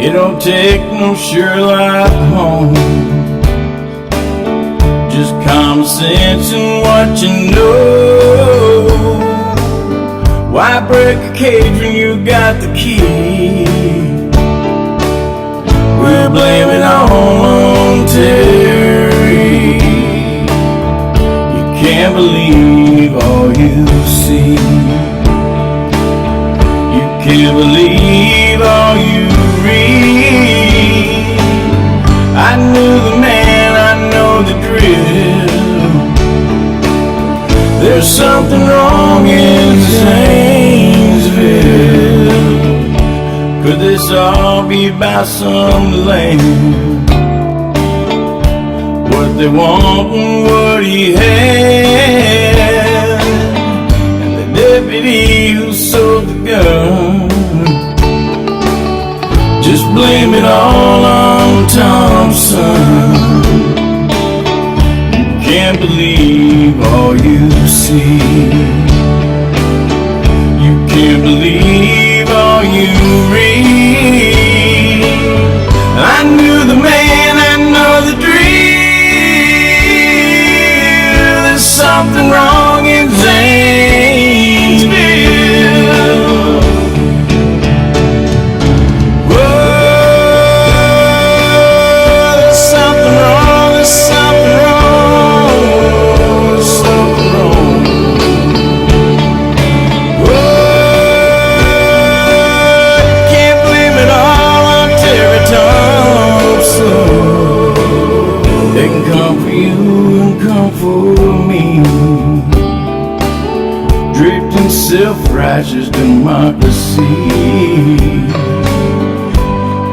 It don't take no Sherlock Holmes, just common sense and what you know. Why break a cage when you got the key? We'll blame it all on Terry. You can't believe all you see. You can't believe all you read. I knew the man, I know the drill. There's something wrong in Zanesville. Could this all be about some land? What they want and what he had, and the deputy who sold the gun. Just blame it all on Thompson. You can't believe all you see. You can't believe all you read. I knew the man, I know the drill. There's something wrong in Zanesville. Whoa, there's something wrong, there's something wrong, there's something wrong. They can come for you and come for me, draped in self-righteous democracy.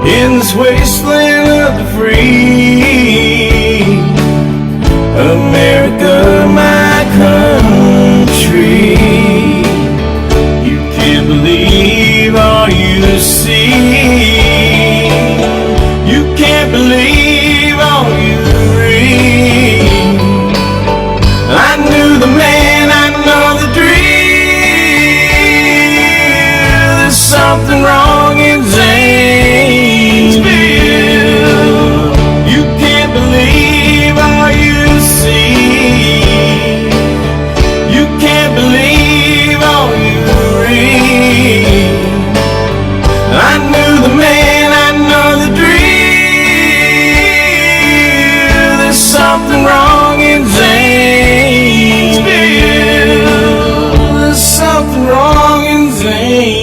In this wasteland of the free, America, my country. You can't believe all you see. You can't believe all you read. I knew the man, I know the drill. There's something wrong in Zanesville. You can't believe all you see. You can't believe all you read. I knew the man, I know the drill. There's something wrong in Zanesville. There's something wrong in Zanesville.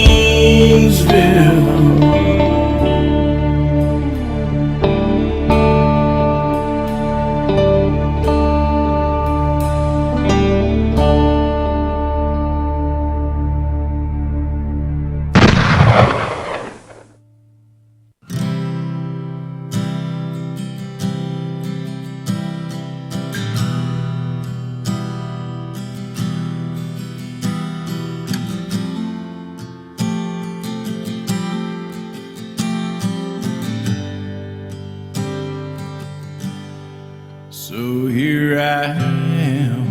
So here I am,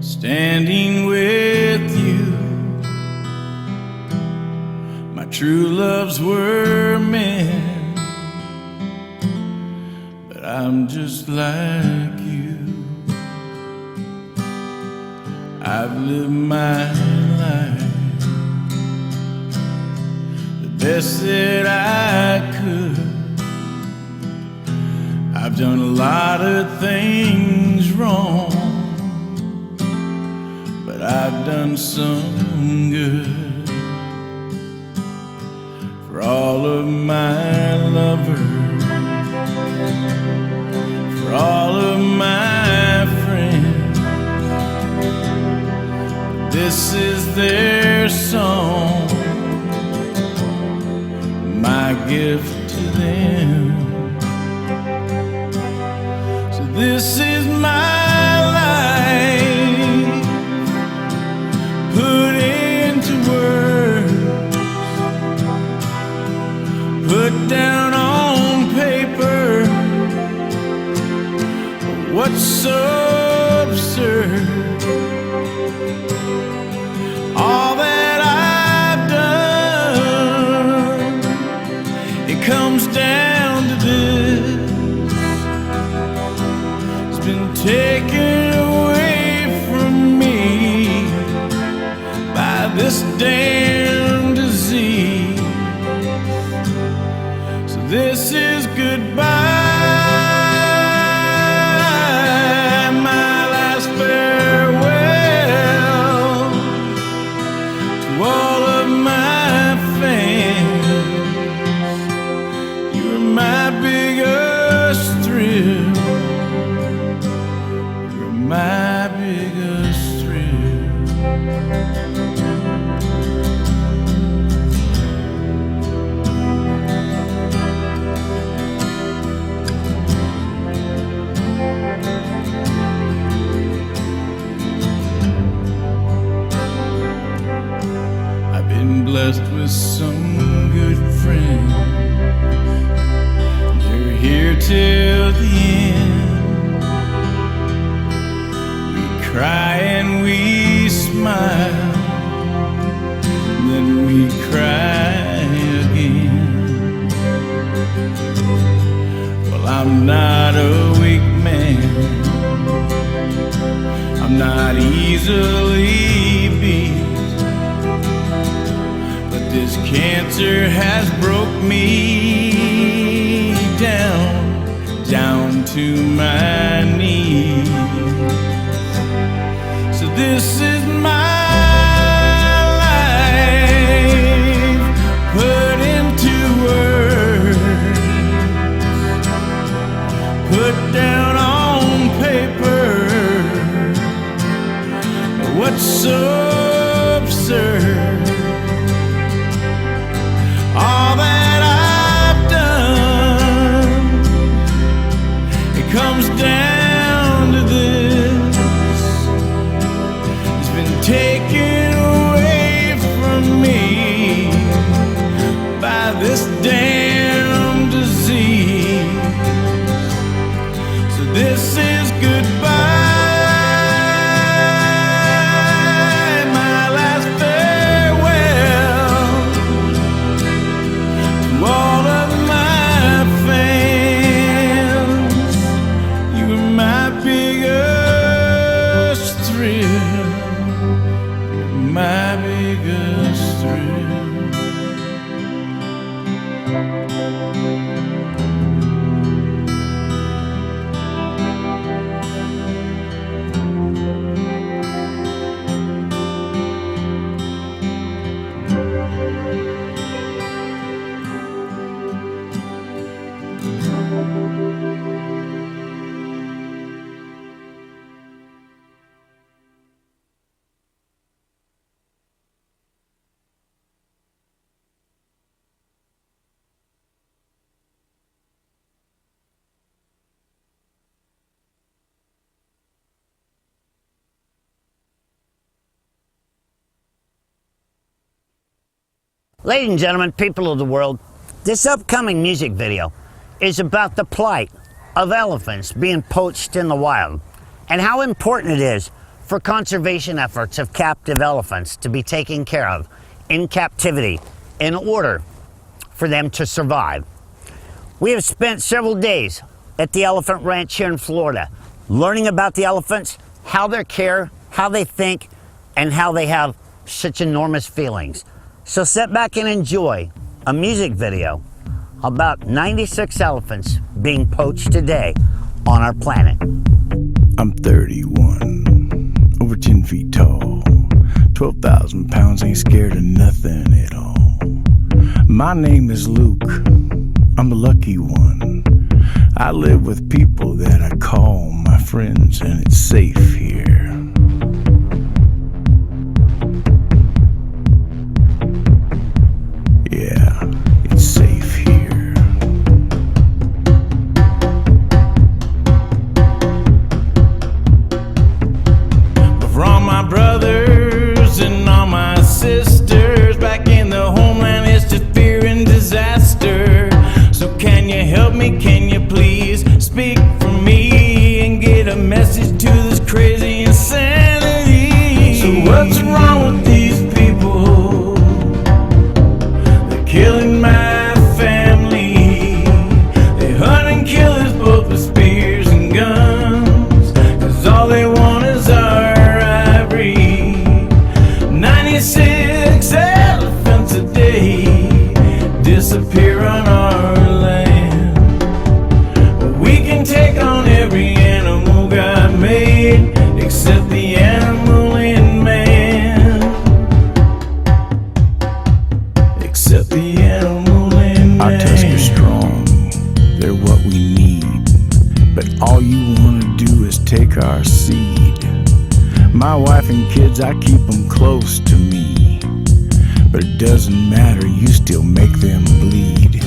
standing with you. My true loves were men, but I'm just like you. I've lived my life the best that I could. I've done a lot of things wrong, but I've done some good. For all of my lovers, for all of my friends, this is their song, my gift to them. This is my life, put into words, put down on paper. What's so absurd? All that I've done this damn disease. So this is goodbye, my last farewell to all of my fans. You were my biggest thrill. You're my biggest thrill. I've been blessed with some good friends. They're here till the end. We cry and we smile, then we cry again. Well, I'm not a weak man, I'm not easily beat, but this cancer has broke me down to my knees. So this is my life put into words, put down on paper. What's so absurd? All that I've done, it comes down to this. It's been taken away from me by this damn disease. So this is goodbye, my last farewell to all of my fans. You were my biggest thrill. You're my biggest thrill. Ladies and gentlemen, people of the world, this upcoming music video is about the plight of elephants being poached in the wild and how important it is for conservation efforts of captive elephants to be taken care of in captivity in order for them to survive. We have spent several days at the Elephant Ranch here in Florida learning about the elephants, how they care, how they think, and how they have such enormous feelings. So sit back and enjoy a music video about 96 elephants being poached today on our planet. I'm 31, over 10 feet tall, 12,000 pounds, ain't scared of nothing at all. My name is Luke, I'm the lucky one. I live with people that I call my friends, and it's safe here. Yeah, it's safe here. But for all my brothers and all my sisters back in the homeland, it's just fear and disaster. So can you help me? Can you please speak for me and get a message to this crazy insanity? So what's wrong with these people? They're killing my family. They hunt and kill us both with spears and guns, 'cause all they want is our ivory. 96 and kids, I keep them close to me. But it doesn't matter, you still make them bleed.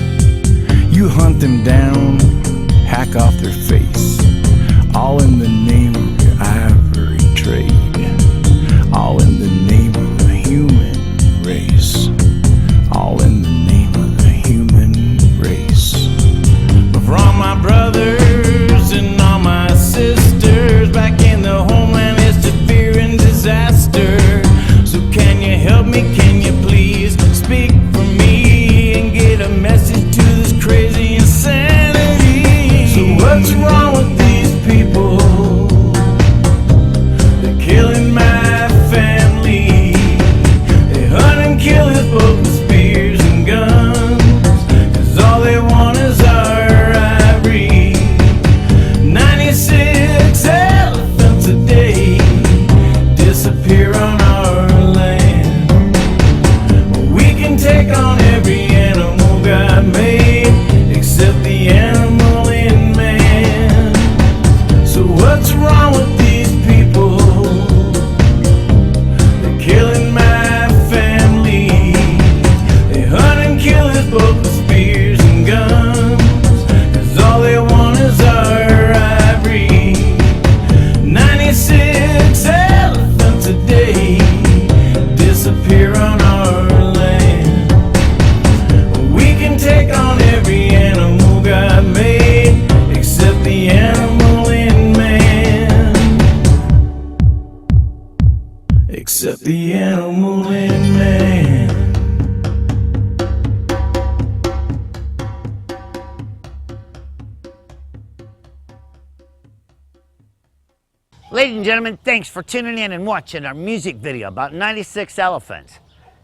You hunt them down, hack off their face, all in the name of your ivory trade, all in the name of the human race, all in the name of the human race. But for all my brothers and all my sisters back in the homeland, it's just fear and disaster. So can you help me, can you please speak for me and get a message to this crazy insanity? So what's wrong with these people? They're killing my family. They hunt and kill us both with spears and guns, 'cause all they want is our ivory. 96 elephants a day disappear on our land. We can take on every animal God made except the animal in man. So what's wrong with these people? They're killing my family. They hunt and kill us both with spears and guns, 'cause all they want is our ivory. 96 elephants a day disappear on our land. We can take on every animal God made except the animal in man. Except the animal in man. Ladies and gentlemen, thanks for tuning in and watching our music video about 96 elephants.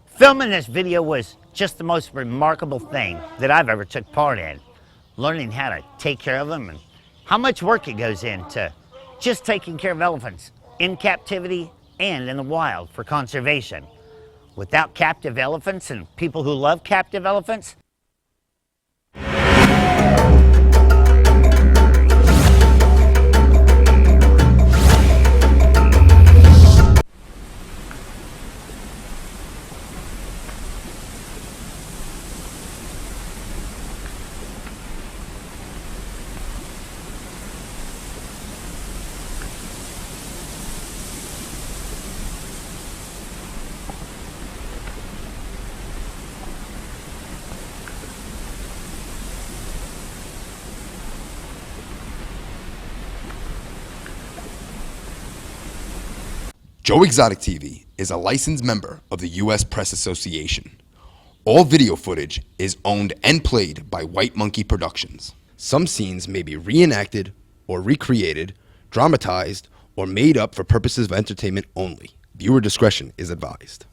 Filming this video was just the most remarkable thing that I've ever took part in. Learning how to take care of them and how much work it goes into just taking care of elephants in captivity and in the wild for conservation. Without captive elephants and people who love captive elephants, Joe Exotic TV is a licensed member of the U.S. Press Association. All video footage is owned and played by White Monkey Productions. Some scenes may be reenacted or recreated, dramatized, or made up for purposes of entertainment only. Viewer discretion is advised.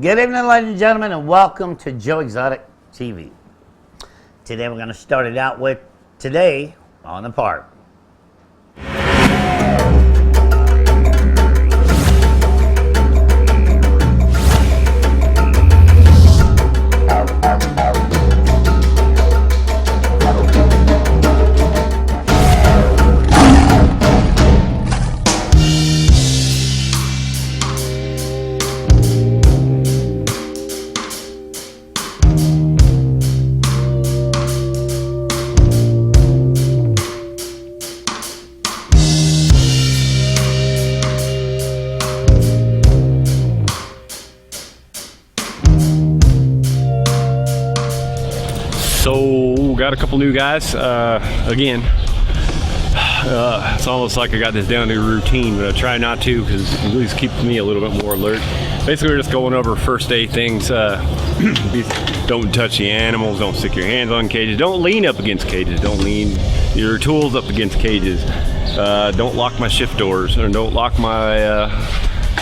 good evening, ladies and gentlemen, and welcome to Joe Exotic TV. Today we're going to start it out with Today on the Park. So got a couple new guys. Again, It's almost like I got this down to a routine, but I try not to because it at least keeps me a little bit more alert. Basically, we're just going over first aid things. Don't touch the animals. Don't stick your hands on cages. Don't lean up against cages. Don't lean your tools up against cages. Don't lock my shift doors, or don't lock my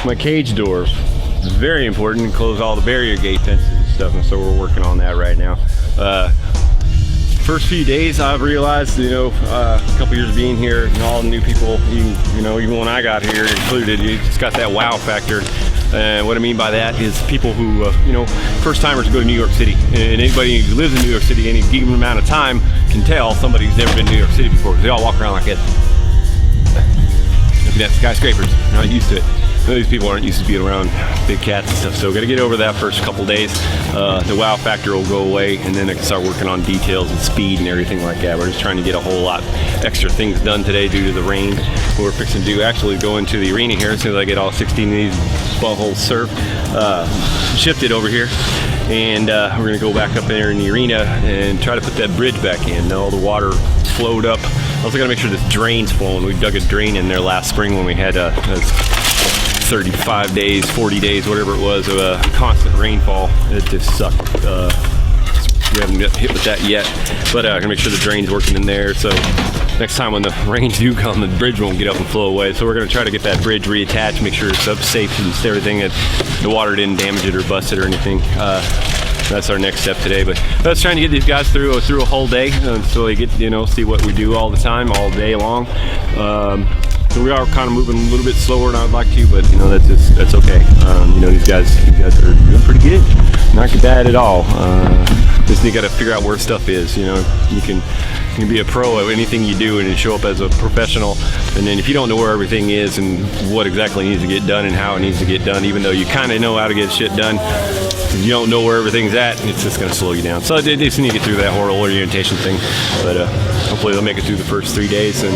my cage doors. It's very important. Close all the barrier gate fences and stuff, and so we're working on that right now. First few days, I've realized, a couple years being here, and all the new people, even when I got here included, you just got that wow factor. And what I mean by that is people who, first timers go to New York City. And anybody who lives in New York City any given amount of time can tell somebody who's never been to New York City before, because they all walk around like this. Looking at skyscrapers, they're not used to it. These people aren't used to being around big cats and stuff, so got to get over that first couple days. The wow factor will go away, and then I can start working on details and speed and everything like that. We're just trying to get a whole lot extra things done today due to the rain. What we're fixing to do, actually go into the arena here as soon as I get all 16 of these buttholes shifted over here. And we're going to go back up there in the arena and try to put that bridge back in. All the water flowed up. I also got to make sure this drain's flowing. We dug a drain in there last spring when we had 35 days, 40 days, whatever it was, of a constant rainfall. It just sucked. We haven't got hit with that yet, but I'm gonna make sure the drain's working in there. So next time when the rains do come, the bridge won't get up and flow away. So we're gonna try to get that bridge reattached, make sure it's up safe and everything, that the water didn't damage it or bust it or anything. That's our next step today. But that's trying to get these guys through a whole day, so they get see what we do all the time, all day long. So we are kind of moving a little bit slower than I'd like to, but that's okay. These guys are doing pretty good, not bad at all. Just you got to figure out where stuff is. You can be a pro at anything you do and show up as a professional, and then if you don't know where everything is and what exactly needs to get done and how it needs to get done, even though you kind of know how to get shit done, if you don't know where everything's at, it's just going to slow you down. So they just need to get through that whole orientation thing, but hopefully they'll make it through the first 3 days, and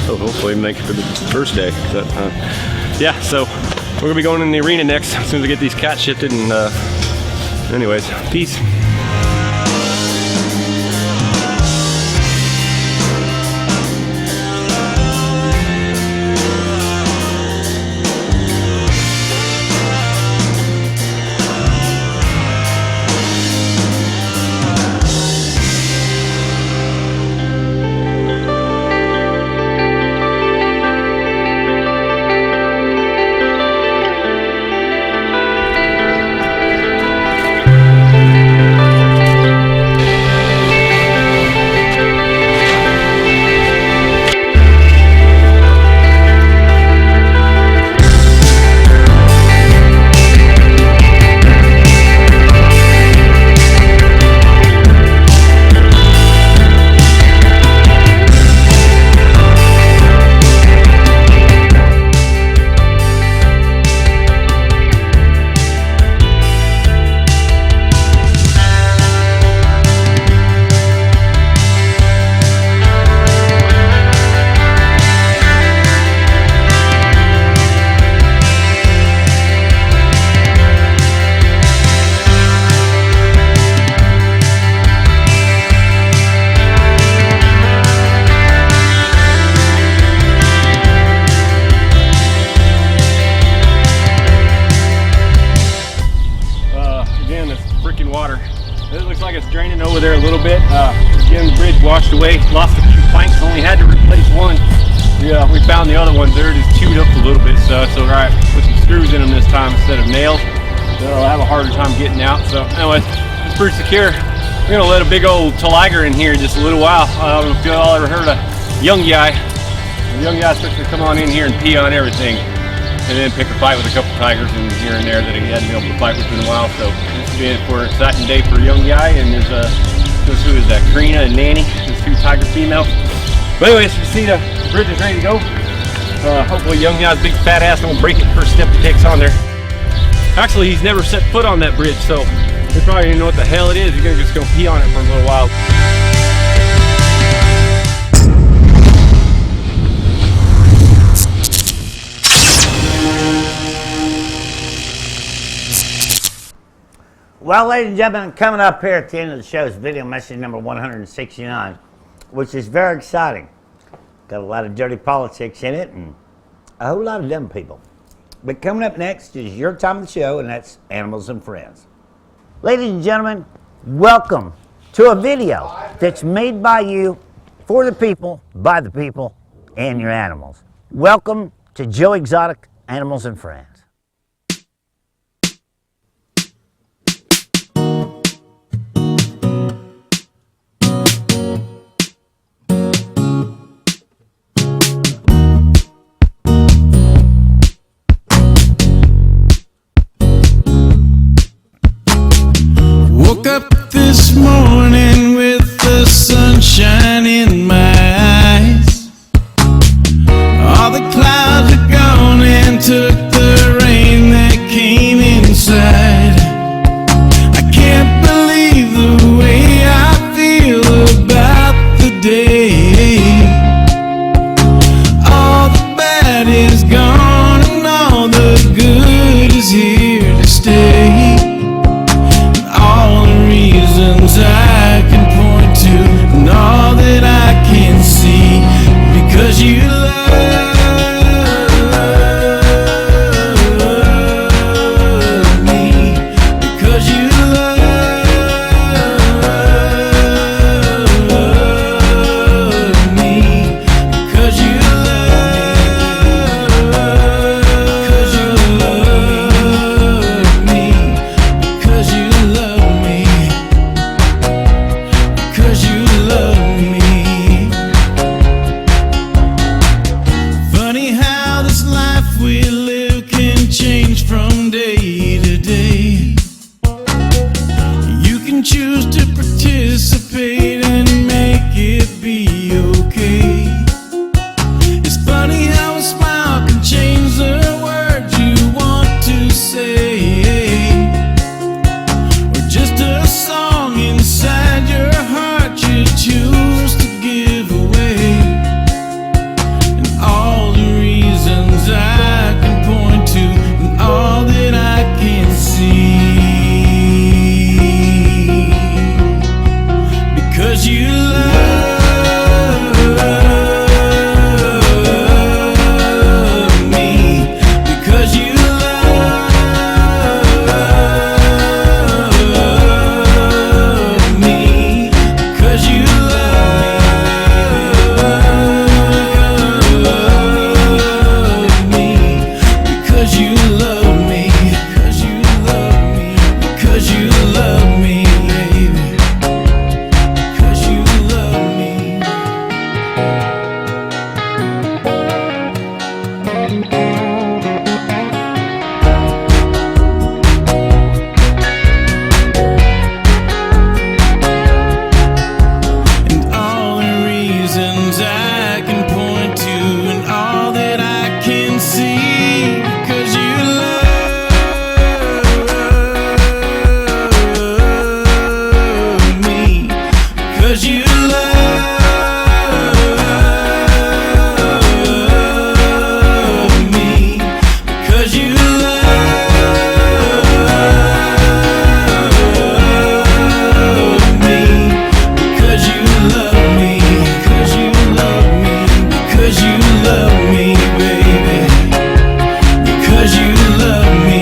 hopefully make it for the first day. So we're gonna be going in the arena next as soon as I get these cats shifted. And anyways, peace. Over there a little bit. Again, the bridge washed away, lost a few planks, only had to replace one. We found the other ones, they're just chewed up a little bit, so all right, put some screws in them this time instead of nails. They'll have a harder time getting out. So anyways, it's pretty secure. We're gonna let a big old tiger in here in just a little while. I don't know if y'all ever heard of young guy. The young guy's supposed to come on in here and pee on everything, and then pick a fight with a couple tigers in here and there that he hadn't been able to fight with in a while. So this will be it for an exciting day for a young guy. And there's who is that? Karina and Nanny, these two tiger females. But anyways, you see the bridge is ready to go. Hopefully young guy's big fat ass won't break it first step he takes on there. Actually, he's never set foot on that bridge, so he probably didn't know what the hell it is. He's gonna just go pee on it for a little while. Well, ladies and gentlemen, coming up here at the end of the show is video message number 169, which is very exciting. Got a lot of dirty politics in it and a whole lot of dumb people. But coming up next is your time of the show, and that's Animals and Friends. Ladies and gentlemen, welcome to a video that's made by you, for the people, by the people, and your animals. Welcome to Joe Exotic Animals and Friends. Woke up this morning with the sunshine in my eyes. All the clouds are gone and took the rain that came inside. I can't believe the way I feel about the day. All the bad is gone and all the good is here to stay. All the reasons I can point to and all that I can see, because you love me, because you love me, because you love me, because you love me, because you love me. Funny how this life we live can change from day to day. You can choose to participate and make it be okay. It's funny how a smile can change the words you want to say, or just a song inside your heart you choose to give away. And all the reasons I can point to and all that I can see, because you love me, because you love me, because you love me, because you love me, because you love me, because you love me, baby, because you love me. And all the reasons I can point to and all that I can see, because you love me, because you love me, because you love me, because you love me, because you love me, because you love me, baby, because you love me,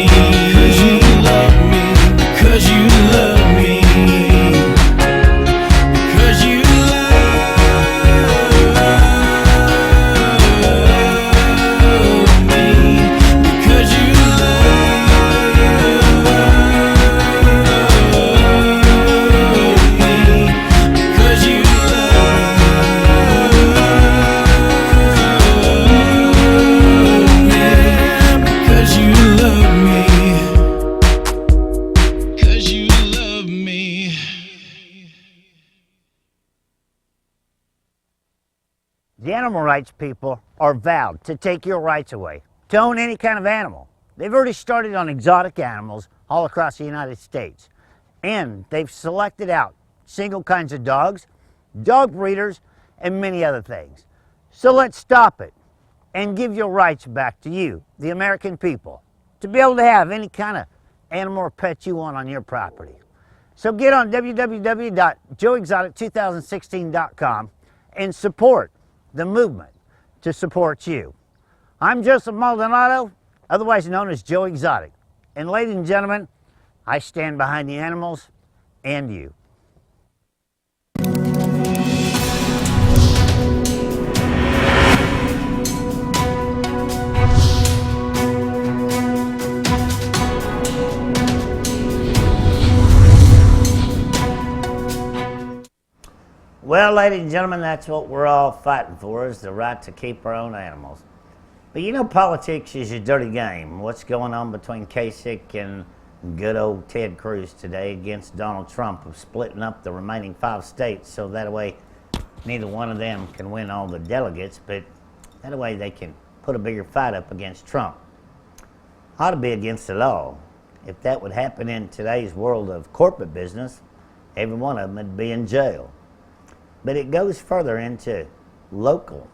because you love me, because you love me, because you love me, because you because you because you love me, because you love me. The animal rights people are vowed to take your rights away, to own any kind of animal. They've already started on exotic animals all across the United States. And they've selected out single kinds of dogs, dog breeders, and many other things. So let's stop it and give your rights back to you, the American people, to be able to have any kind of animal or pet you want on your property. So get on www.joeexotic2016.com and support the movement to support you. I'm Joseph Maldonado, otherwise known as Joe Exotic. And ladies and gentlemen, I stand behind the animals and you. Well, ladies and gentlemen, that's what we're all fighting for, is the right to keep our own animals. But you know, politics is a dirty game. What's going on between Kasich and good old Ted Cruz today against Donald Trump of splitting up the remaining 5 states so that way neither one of them can win all the delegates, but that way they can put a bigger fight up against Trump. Ought to be against the law. If that would happen in today's world of corporate business, every one of them would be in jail. But it goes further into local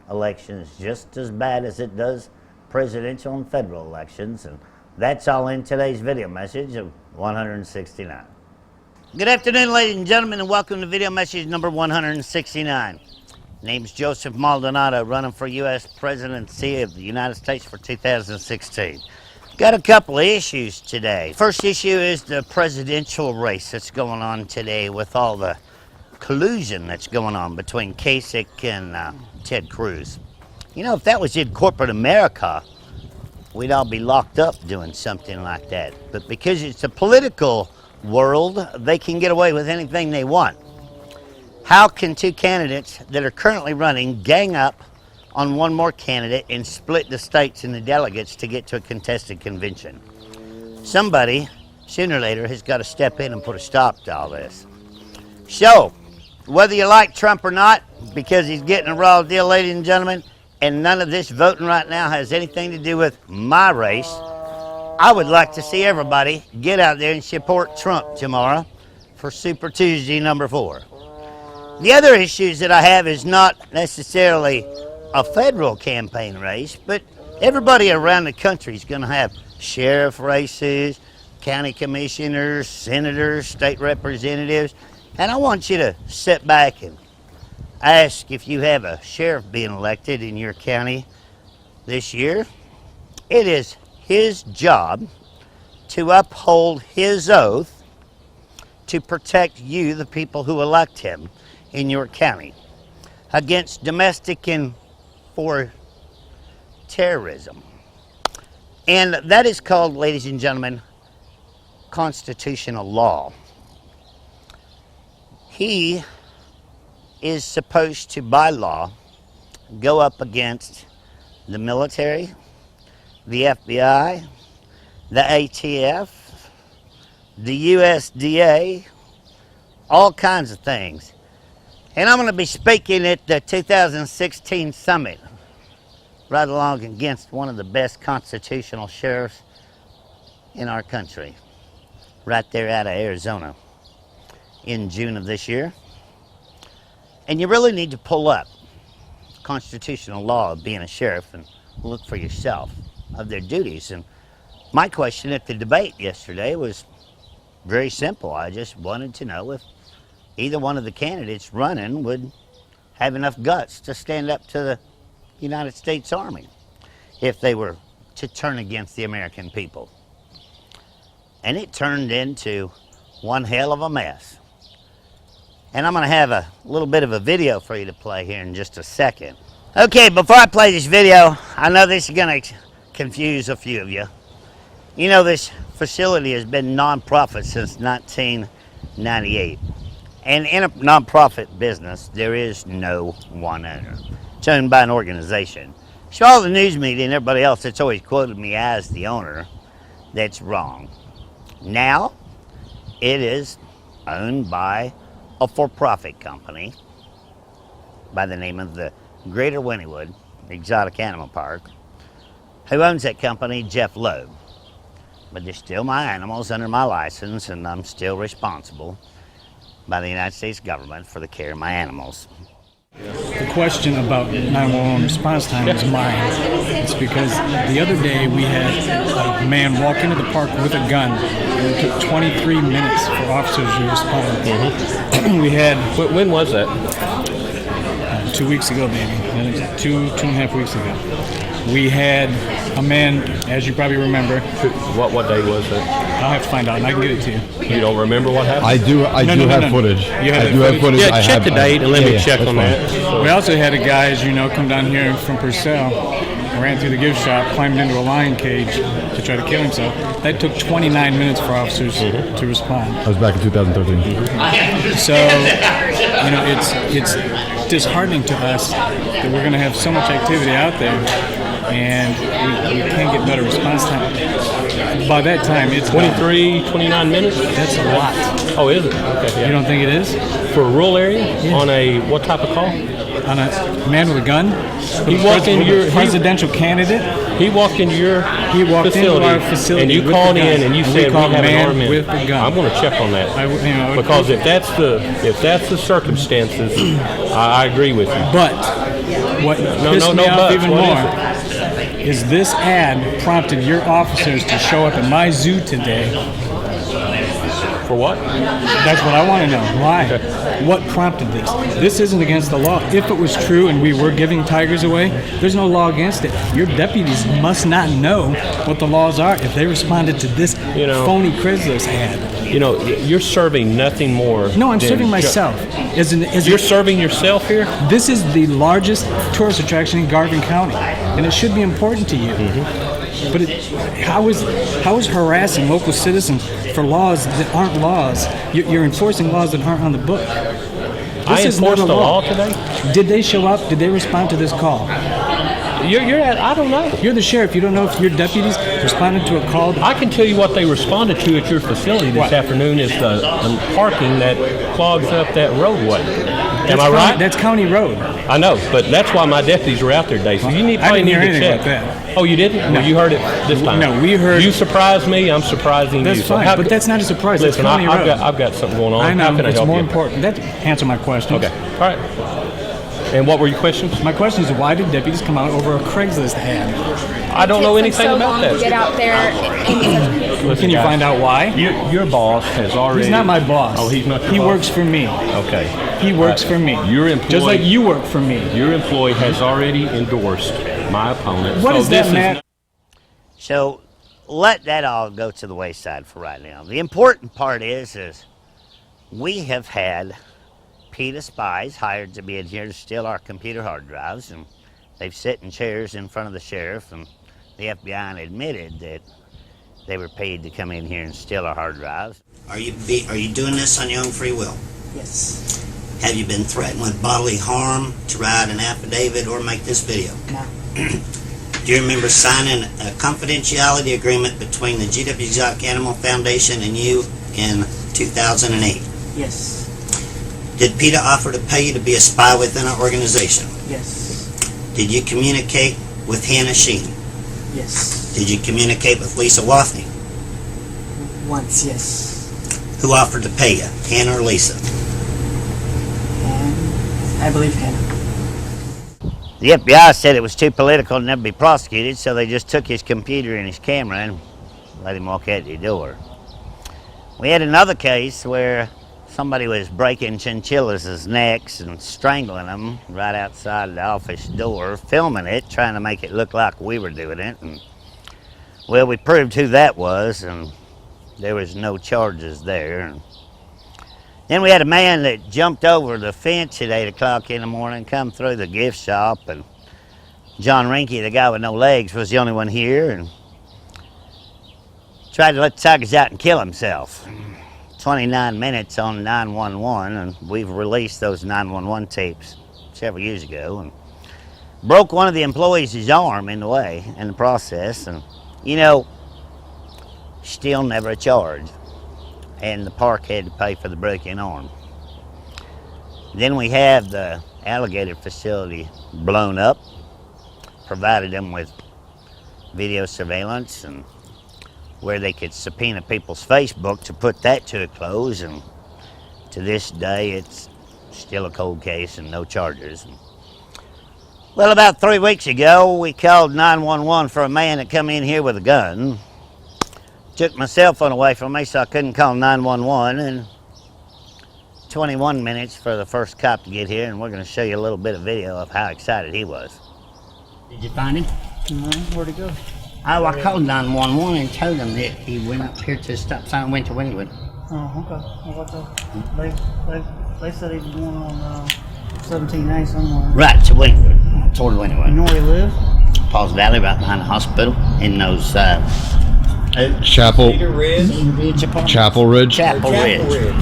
elections just as bad as it does presidential and federal elections, and that's all in today's video message of 169. Good afternoon, ladies and gentlemen, and welcome to video message number 169. Name's Joseph Maldonado, running for U.S. presidency of the United States for 2016. Got a couple of issues today. First issue is the presidential race that's going on today with all the collusion that's going on between Kasich and Ted Cruz. You know, if that was in corporate America, we'd all be locked up doing something like that. But because it's a political world, they can get away with anything they want. How can 2 candidates that are currently running gang up on one more candidate and split the states and the delegates to get to a contested convention? Somebody, sooner or later, has got to step in and put a stop to all this. So, whether you like Trump or not, because he's getting a raw deal, ladies and gentlemen, and none of this voting right now has anything to do with my race, I would like to see everybody get out there and support Trump tomorrow for Super Tuesday number 4. The other issues that I have is not necessarily a federal campaign race, but everybody around the country is going to have sheriff races, county commissioners, senators, state representatives. And I want you to sit back and ask if you have a sheriff being elected in your county this year. It is his job to uphold his oath to protect you, the people who elect him in your county, against domestic and foreign terrorism. And that is called, ladies and gentlemen, constitutional law. He is supposed to, by law, go up against the military, the FBI, the ATF, the USDA, all kinds of things. And I'm going to be speaking at the 2016 summit, right along against one of the best constitutional sheriffs in our country, right there out of Arizona, in June of this year. And you really need to pull up constitutional law of being a sheriff and look for yourself of their duties. And my question at the debate yesterday was very simple. I just wanted to know if either one of the candidates running would have enough guts to stand up to the United States Army if they were to turn against the American people. And it turned into one hell of a mess. And I'm going to have a little bit of a video for you to play here in just a second. Okay, before I play this video, I know this is going to confuse a few of you. You know, this facility has been nonprofit since 1998. And in a nonprofit business, there is no one owner. It's owned by an organization. So all the news media and everybody else that's always quoted me as the owner, that's wrong. Now, it is owned by a for-profit company by the name of the Greater Wynnewood Exotic Animal Park. Who owns that company? Jeff Loeb. But they're still my animals under my license, and I'm still responsible by the United States government for the care of my animals. The question about 911 response time is mine. It's because the other day we had a man walk into the park with a gun, and it took 23 minutes for officers to respond. We had. When was that? 2 weeks ago, maybe. Two and a half weeks ago. We had a man, as you probably remember. What day was that? I'll have to find out, and I can get it to you. You don't remember what happened? I do have footage. You have I that do have footage. Yeah, I check have, the date and let me check that's on fine. that. We also had a guy, as you know, come down here from Purcell, ran through the gift shop, climbed into a lion cage to try to kill himself. That took 29 minutes for officers to respond. That was back in 2013. So, you know, it's disheartening to us that we're going to have so much activity out there, and we can't get better response time. By that time, it's 23, 29 minutes? That's a lot. Oh, is it? Okay. Yeah. You don't think it is? For a rural area? On a what type of call? On a man with a gun? He walked into your presidential candidate. He walked into your Into our facility and you with called the gun. in and you And said we called have an man armed man with a gun. I'm going to check on that I because if that's the circumstances, I agree with you. But what pissed me off buts. even What more is this ad prompted your officers to show up at my zoo today. For what? That's what I want to know. Why? What prompted this? This isn't against the law. If it was true and we were giving tigers away, there's no law against it. Your deputies must not know what the laws are if they responded to this phony Craigslist ad. You know, you're serving nothing more. No, I'm than serving myself. You're serving yourself here? This is the largest tourist attraction in Garvin County, and it should be important to you. But how is harassing local citizens for laws that aren't laws? You're enforcing laws that aren't on the book. I enforced the law today? Did they show up? Did they respond to this call? I don't know. You're the sheriff. You don't know if your deputies responded to a call? I can tell you what they responded to at your facility this afternoon is the parking that clogs up that roadway. Am I right? That's County Road. I know, but that's why my deputies are out there today. So you probably need to anything check. like that. Oh, you didn't? No. Well, you heard it this time. No, we heard. You surprised me. I'm surprising That's you. fine, but that's not a surprise. Listen, That's County Road. I've got something going on. I know. How can I it's help more you? important. That answer my question. Okay. All right. And what were your questions? My question is, why did deputies come out over a Craigslist ad? I don't know anything about that. To get out there. Listen, Can you guys, find out why? Your boss has already. He's not my boss. Oh, he's not your He boss? works for me. Okay. He works for me. Your employee. Just like you work for me. Your employee has already endorsed my opponent. What so does that this matter? So let that all go to the wayside for right now. The important part is we have had PETA spies hired to be in here to steal our computer hard drives, and they've sit in chairs in front of the sheriff and the FBI and admitted that they were paid to come in here and steal our hard drives. Are you doing this on your own free will? Yes. Have you been threatened with bodily harm to write an affidavit or make this video? No. Do you remember signing a confidentiality agreement between the GW Exotic Animal Foundation and you in 2008? Yes. Did PETA offer to pay you to be a spy within our organization? Yes. Did you communicate with Hannah Sheen? Yes. Did you communicate with Lisa Wathney? Once, yes. Who offered to pay you, Hannah or Lisa? And I believe Hannah. The FBI said it was too political to never be prosecuted, so they just took his computer and his camera and let him walk out the door. We had another case where somebody was breaking chinchillas' necks and strangling them right outside the office door, filming it, trying to make it look like we were doing it. And, well, we proved who that was, and there was no charges there. And then we had a man that jumped over the fence at 8 o'clock in the morning, come through the gift shop, and John Rinke, the guy with no legs, was the only one here, and tried to let the tigers out and kill himself. 29 minutes on 911, and we've released those 911 tapes several years ago, and broke one of the employees' arm in the process, and you know, still never a charge. And the park had to pay for the broken arm. Then we have the alligator facility blown up, provided them with video surveillance and where they could subpoena people's Facebook to put that to a close, and to this day it's still a cold case and no charges. Well, about 3 weeks ago we called 911 for a man that come in here with a gun. Took my cell phone away from me so I couldn't call 911, and 21 minutes for the first cop to get here, and we're going to show you a little bit of video of how excited he was. Did you find him? No, where'd he go? Oh, I called 911 and told him that he went up here to the stop sign and went to Wynwood. Oh, okay. What they said he was going on 17A somewhere. Right, to Wynwood. Toward Wynwood. You know where he lives? Paul's Valley, right behind the hospital, in those, Chapel Ridge apartments. Chapel Ridge. Chapel Ridge.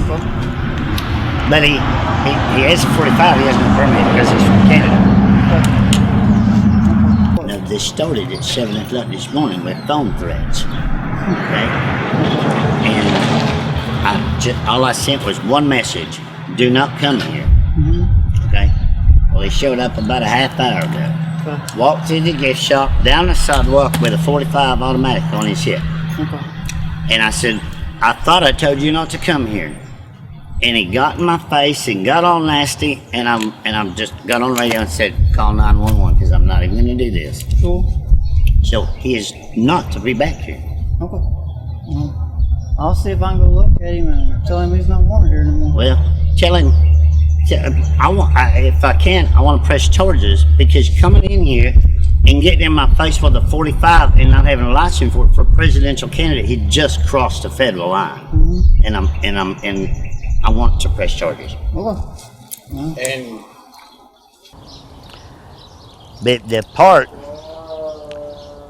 But he has a 45, he has no permit because he's from Canada. Now, this started at 7 o'clock this morning with phone threats. Okay? And all I sent was one message: do not come here. Okay? Well, he showed up about a half hour ago. Walked through the gift shop, down the sidewalk with a 45 automatic on his hip. Okay. And I said, I thought I told you not to come here. And he got in my face and got all nasty, and I'm just got on the radio and said, call 911 because I'm not even going to do this. Cool. So he is not to be back here. Okay. I'll see if I can go look at him and tell him he's not wanted here anymore. Well, tell him, if I can, I want to press charges because coming in here and getting in my face with a 45 and not having a license for presidential candidate, he just crossed the federal line. And I want to press charges. Okay. But the part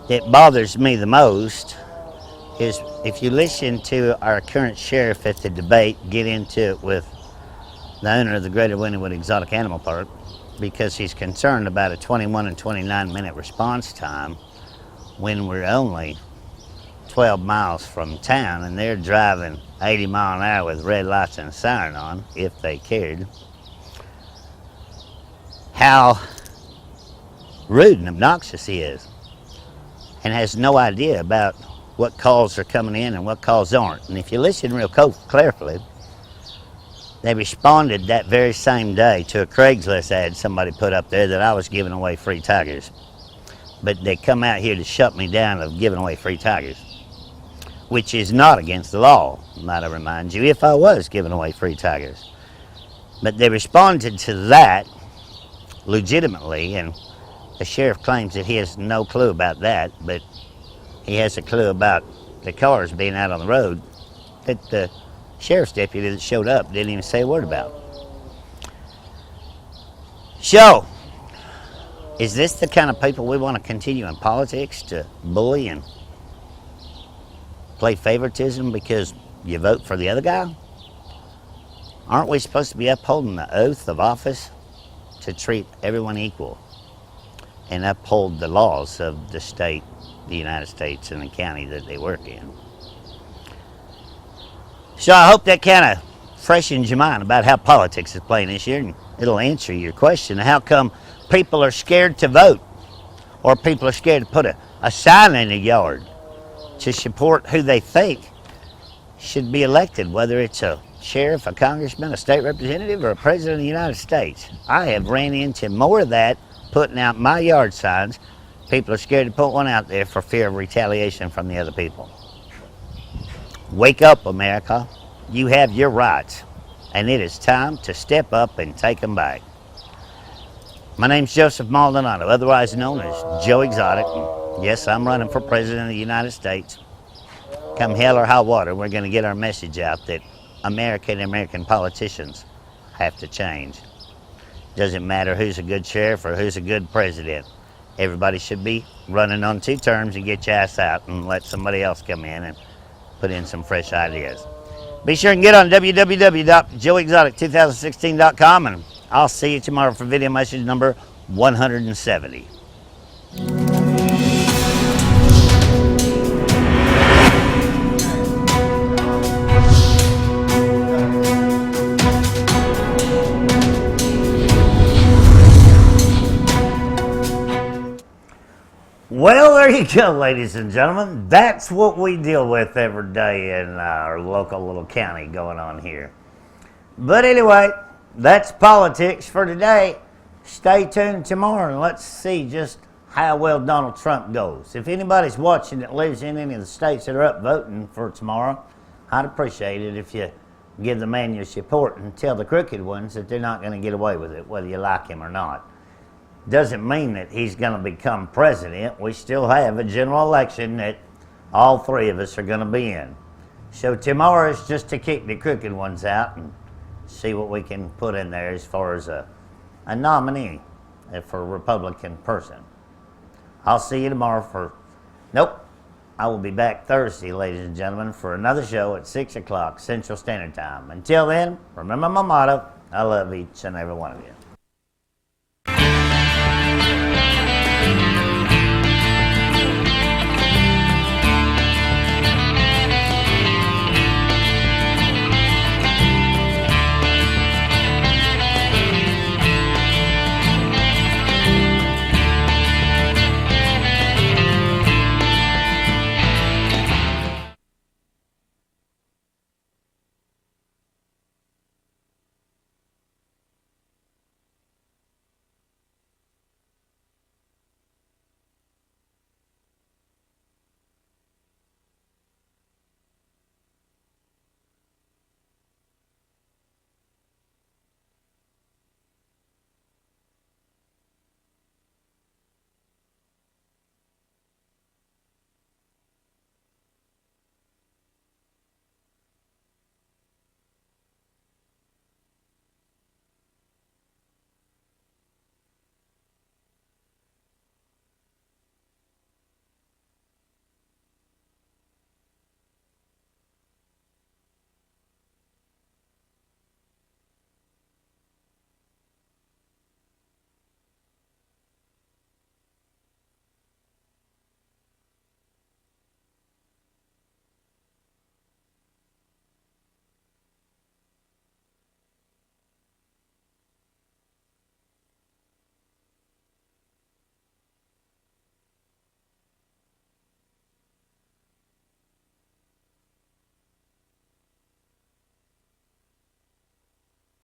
that bothers me the most is if you listen to our current sheriff at the debate get into it with the owner of the Greater Wynwood Exotic Animal Park, because he's concerned about a 21 and 29 minute response time when we're only 12 miles from town and they're driving 80 mile an hour with red lights and a siren on, if they cared. How rude and obnoxious he is, and has no idea about what calls are coming in and what calls aren't. And if you listen real carefully, they responded that very same day to a Craigslist ad somebody put up there that I was giving away free tigers. But they come out here to shut me down of giving away free tigers, which is not against the law, might I remind you, if I was giving away free tigers. But they responded to that legitimately, and the sheriff claims that he has no clue about that, but he has a clue about the cars being out on the road that the sheriff's deputy that showed up didn't even say a word about. So, is this the kind of people we want to continue in politics, to bully and play favoritism because you vote for the other guy? Aren't we supposed to be upholding the oath of office to treat everyone equal and uphold the laws of the state, the United States, and the county that they work in? So I hope that kind of freshens your mind about how politics is playing this year, and it'll answer your question, how come people are scared to vote, or people are scared to put a sign in the yard to support who they think should be elected, whether it's a sheriff, a congressman, a state representative, or a president of the United States. I have ran into more of that putting out my yard signs. People are scared to put one out there for fear of retaliation from the other people. Wake up, America. You have your rights, and it is time to step up and take them back. My name's Joseph Maldonado, otherwise known as Joe Exotic. And yes, I'm running for President of the United States. Come hell or high water, we're going to get our message out that America and American politicians have to change. Doesn't matter who's a good sheriff or who's a good president. Everybody should be running on 2 terms and get your ass out and let somebody else come in and put in some fresh ideas. Be sure and get on www.joeexotic2016.com, and I'll see you tomorrow for video message number 170. Well, there you go, ladies and gentlemen. That's what we deal with every day in our local little county going on here. But anyway, that's politics for today. Stay tuned tomorrow and let's see just how well Donald Trump goes. If anybody's watching that lives in any of the states that are up voting for tomorrow, I'd appreciate it if you give the man your support and tell the crooked ones that they're not going to get away with it, whether you like him or not. Doesn't mean that he's going to become president. We still have a general election that all three of us are going to be in. So tomorrow is just to kick the crooked ones out and see what we can put in there as far as a nominee for a Republican person. I'll see you tomorrow for... Nope. I will be back Thursday, ladies and gentlemen, for another show at 6 o'clock Central Standard Time. Until then, remember my motto, I love each and every one of you.